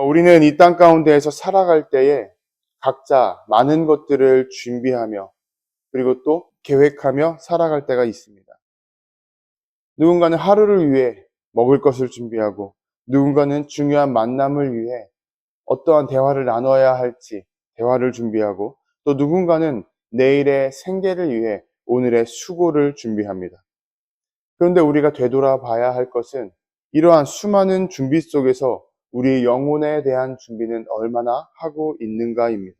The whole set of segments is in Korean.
우리는 이 땅 가운데에서 살아갈 때에 각자 많은 것들을 준비하며 그리고 또 계획하며 살아갈 때가 있습니다. 누군가는 하루를 위해 먹을 것을 준비하고 누군가는 중요한 만남을 위해 어떠한 대화를 나눠야 할지 대화를 준비하고 또 누군가는 내일의 생계를 위해 오늘의 수고를 준비합니다. 그런데 우리가 되돌아봐야 할 것은 이러한 수많은 준비 속에서 우리의 영혼에 대한 준비는 얼마나 하고 있는가입니다.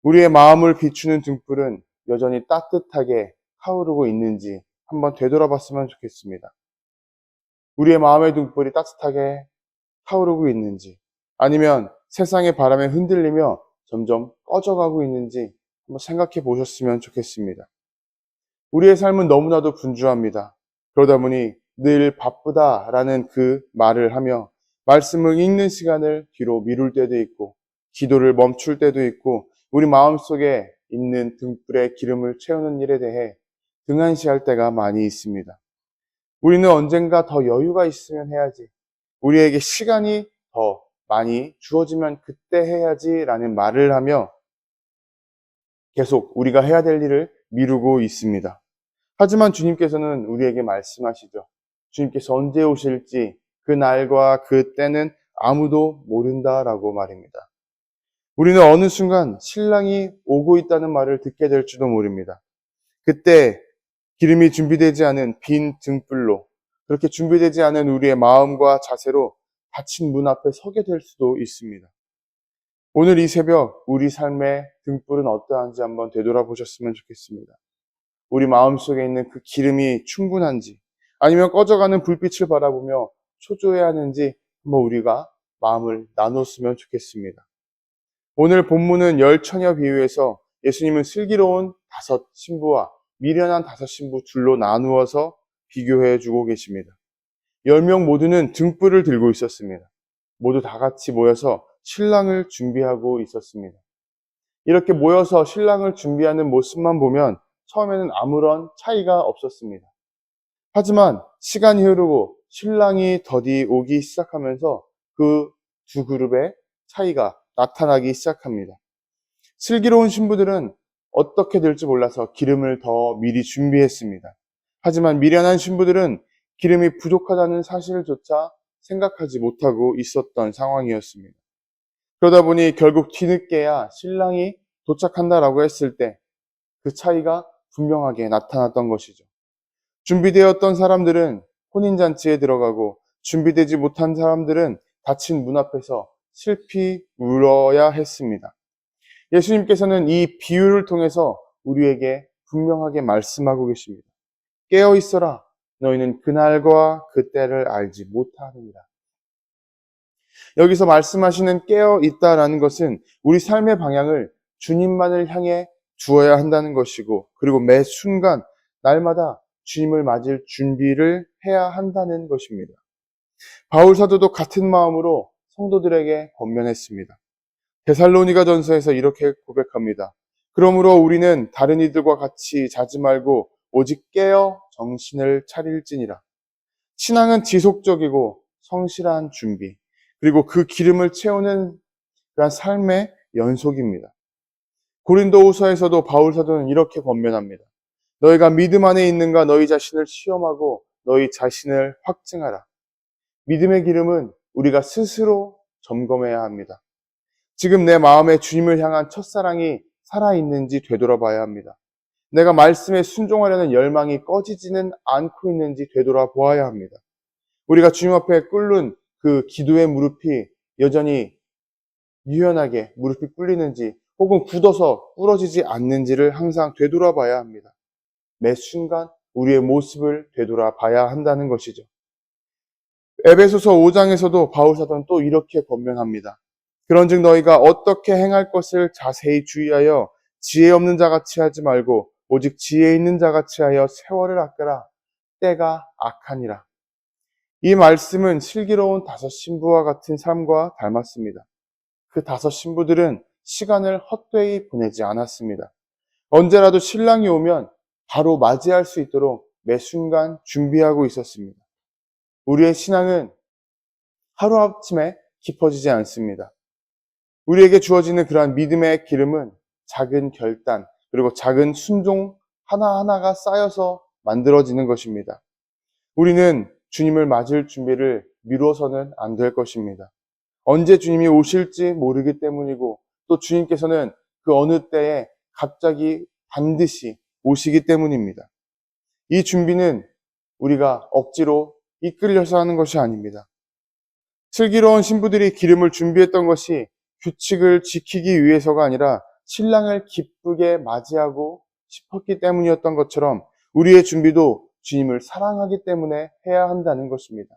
우리의 마음을 비추는 등불은 여전히 따뜻하게 타오르고 있는지 한번 되돌아봤으면 좋겠습니다. 우리의 마음의 등불이 따뜻하게 타오르고 있는지 아니면 세상의 바람에 흔들리며 점점 꺼져가고 있는지 한번 생각해 보셨으면 좋겠습니다. 우리의 삶은 너무나도 분주합니다. 그러다 보니 늘 바쁘다라는 그 말을 하며 말씀을 읽는 시간을 뒤로 미룰 때도 있고 기도를 멈출 때도 있고 우리 마음속에 있는 등불에 기름을 채우는 일에 대해 등한시할 때가 많이 있습니다. 우리는 언젠가 더 여유가 있으면 해야지, 우리에게 시간이 더 많이 주어지면 그때 해야지라는 말을 하며 계속 우리가 해야 될 일을 미루고 있습니다. 하지만 주님께서는 우리에게 말씀하시죠. 주님께서 언제 오실지 그 날과 그 때는 아무도 모른다라고 말입니다. 우리는 어느 순간 신랑이 오고 있다는 말을 듣게 될지도 모릅니다. 그때 기름이 준비되지 않은 빈 등불로 그렇게 준비되지 않은 우리의 마음과 자세로 닫힌 문 앞에 서게 될 수도 있습니다. 오늘 이 새벽 우리 삶의 등불은 어떠한지 한번 되돌아보셨으면 좋겠습니다. 우리 마음속에 있는 그 기름이 충분한지 아니면 꺼져가는 불빛을 바라보며 초조해야 하는지 한번 우리가 마음을 나눴으면 좋겠습니다. 오늘 본문은 열 처녀 비유에서 예수님은 슬기로운 5 신부와 미련한 5 신부 둘로 나누어서 비교해 주고 계십니다. 10명 모두는 등불을 들고 있었습니다. 모두 다 같이 모여서 신랑을 준비하고 있었습니다. 이렇게 모여서 신랑을 준비하는 모습만 보면 처음에는 아무런 차이가 없었습니다. 하지만 시간이 흐르고 신랑이 더디 오기 시작하면서 그 두 그룹의 차이가 나타나기 시작합니다. 슬기로운 신부들은 어떻게 될지 몰라서 기름을 더 미리 준비했습니다. 하지만 미련한 신부들은 기름이 부족하다는 사실조차 생각하지 못하고 있었던 상황이었습니다. 그러다 보니 결국 뒤늦게야 신랑이 도착한다라고 했을 때 그 차이가 분명하게 나타났던 것이죠. 준비되었던 사람들은 혼인잔치에 들어가고 준비되지 못한 사람들은 닫힌 문 앞에서 슬피 울어야 했습니다. 예수님께서는 이 비유를 통해서 우리에게 분명하게 말씀하고 계십니다. 깨어 있어라. 너희는 그날과 그때를 알지 못하느니라. 여기서 말씀하시는 깨어 있다라는 것은 우리 삶의 방향을 주님만을 향해 두어야 한다는 것이고 그리고 매 순간 날마다 주님을 맞을 준비를 해야 한다는 것입니다. 바울 사도도 같은 마음으로 성도들에게 권면했습니다. 데살로니가 전서에서 이렇게 고백합니다. 그러므로 우리는 다른 이들과 같이 자지 말고 오직 깨어 정신을 차릴지니라. 신앙은 지속적이고 성실한 준비, 그리고 그 기름을 채우는 그런 삶의 연속입니다. 고린도후서에서도 바울 사도는 이렇게 권면합니다. 너희가 믿음 안에 있는가 너희 자신을 시험하고 너희 자신을 확증하라. 믿음의 기름은 우리가 스스로 점검해야 합니다. 지금 내 마음에 주님을 향한 첫사랑이 살아있는지 되돌아봐야 합니다. 내가 말씀에 순종하려는 열망이 꺼지지는 않고 있는지 되돌아보아야 합니다. 우리가 주님 앞에 꿇는 그 기도의 무릎이 여전히 유연하게 무릎이 꿇리는지 혹은 굳어서 부러지지 않는지를 항상 되돌아봐야 합니다. 매 순간 우리의 모습을 되돌아봐야 한다는 것이죠. 에베소서 5장에서도 바울 사도는 또 이렇게 권면합니다. 그런즉 너희가 어떻게 행할 것을 자세히 주의하여 지혜 없는 자같이 하지 말고 오직 지혜 있는 자같이 하여 세월을 아껴라. 때가 악하니라. 이 말씀은 슬기로운 5 신부와 같은 삶과 닮았습니다. 그 5 신부들은 시간을 헛되이 보내지 않았습니다. 언제라도 신랑이 오면 바로 맞이할 수 있도록 매 순간 준비하고 있었습니다. 우리의 신앙은 하루아침에 깊어지지 않습니다. 우리에게 주어지는 그러한 믿음의 기름은 작은 결단, 그리고 작은 순종 하나하나가 쌓여서 만들어지는 것입니다. 우리는 주님을 맞을 준비를 미뤄서는 안 될 것입니다. 언제 주님이 오실지 모르기 때문이고, 또 주님께서는 그 어느 때에 갑자기 반드시 오시기 때문입니다. 이 준비는 우리가 억지로 이끌려서 하는 것이 아닙니다. 슬기로운 신부들이 기름을 준비했던 것이 규칙을 지키기 위해서가 아니라 신랑을 기쁘게 맞이하고 싶었기 때문이었던 것처럼 우리의 준비도 주님을 사랑하기 때문에 해야 한다는 것입니다.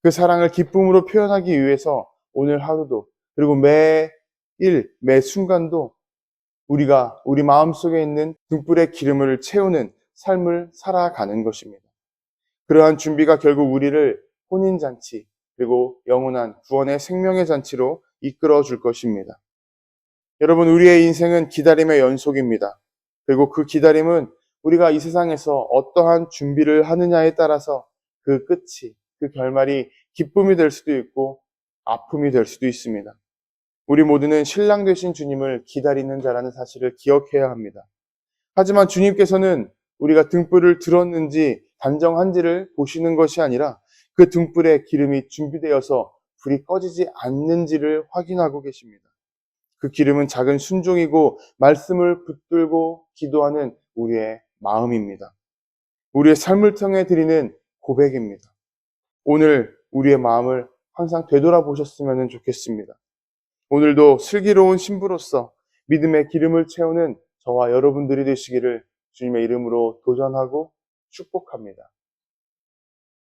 그 사랑을 기쁨으로 표현하기 위해서 오늘 하루도, 그리고 매일, 매 순간도 우리가 우리 마음속에 있는 등불의 기름을 채우는 삶을 살아가는 것입니다. 그러한 준비가 결국 우리를 혼인잔치, 그리고 영원한 구원의 생명의 잔치로 이끌어 줄 것입니다. 여러분, 우리의 인생은 기다림의 연속입니다. 그리고 그 기다림은 우리가 이 세상에서 어떠한 준비를 하느냐에 따라서 그 끝이, 그 결말이 기쁨이 될 수도 있고 아픔이 될 수도 있습니다. 우리 모두는 신랑 되신 주님을 기다리는 자라는 사실을 기억해야 합니다. 하지만 주님께서는 우리가 등불을 들었는지 단정한지를 보시는 것이 아니라 그 등불에 기름이 준비되어서 불이 꺼지지 않는지를 확인하고 계십니다. 그 기름은 작은 순종이고 말씀을 붙들고 기도하는 우리의 마음입니다. 우리의 삶을 통해 드리는 고백입니다. 오늘 우리의 마음을 항상 되돌아보셨으면 좋겠습니다. 오늘도 슬기로운 신부로서 믿음의 기름을 채우는 저와 여러분들이 되시기를 주님의 이름으로 도전하고 축복합니다.